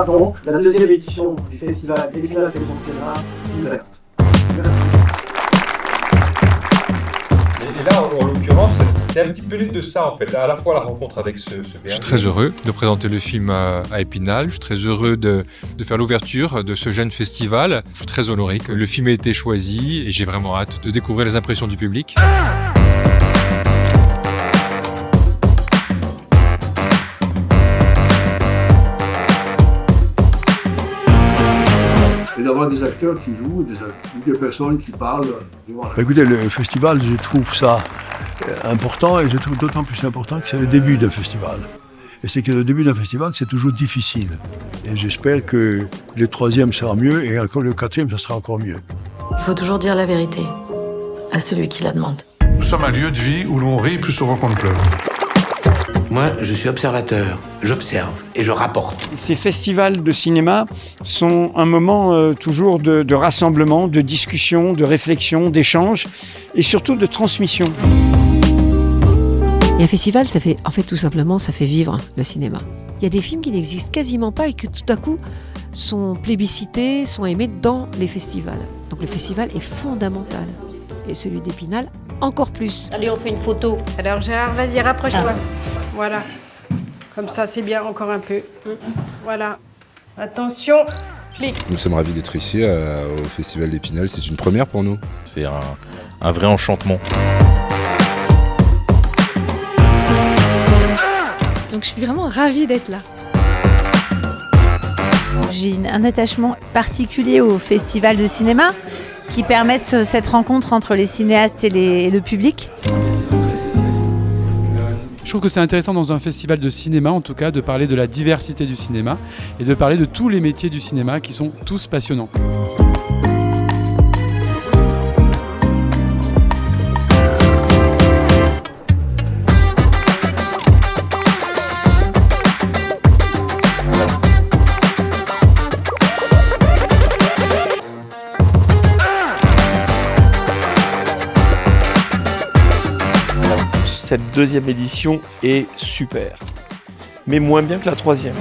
donc la deuxième édition du festival Épinal fait son cinéma ouverte. Merci. Et là, en l'occurrence, c'est un petit peu de ça en fait, à la fois la rencontre avec ce berger. Je suis très heureux de présenter le film à Épinal, je suis très heureux de faire l'ouverture de ce jeune festival. Je suis très honoré que le film ait été choisi et j'ai vraiment hâte de découvrir les impressions du public. Et d'avoir des acteurs qui jouent, des personnes qui parlent. Voilà. Écoutez, le festival, je trouve ça important et je trouve d'autant plus important que c'est le début d'un festival. Et c'est que le début d'un festival, c'est toujours difficile. Et j'espère que le troisième sera mieux et encore le quatrième, ça sera encore mieux. Il faut toujours dire la vérité à celui qui la demande. Nous sommes un lieu de vie où l'on rit plus souvent qu'on ne pleure. Moi, je suis observateur. J'observe et je rapporte. Ces festivals de cinéma sont un moment toujours de rassemblement, de discussion, de réflexion, d'échange et surtout de transmission. Et un festival, ça fait, en fait, tout simplement, ça fait vivre le cinéma. Il y a des films qui n'existent quasiment pas et qui tout à coup sont plébiscités, sont aimés dans les festivals. Donc le festival est fondamental. Et celui d'Épinal, encore plus. Allez, on fait une photo. Alors Gérard, vas-y, rapproche-toi. Voilà. Comme ça, c'est bien, encore un peu. Voilà. Attention, clic. Nous sommes ravis d'être ici au Festival d'Épinal. C'est une première pour nous. C'est un vrai enchantement. Donc je suis vraiment ravie d'être là. J'ai un attachement particulier au festival de cinéma qui permet cette rencontre entre les cinéastes et le public. Je trouve que c'est intéressant dans un festival de cinéma, en tout cas, de parler de la diversité du cinéma et de parler de tous les métiers du cinéma qui sont tous passionnants. Cette deuxième édition est super, mais moins bien que la troisième.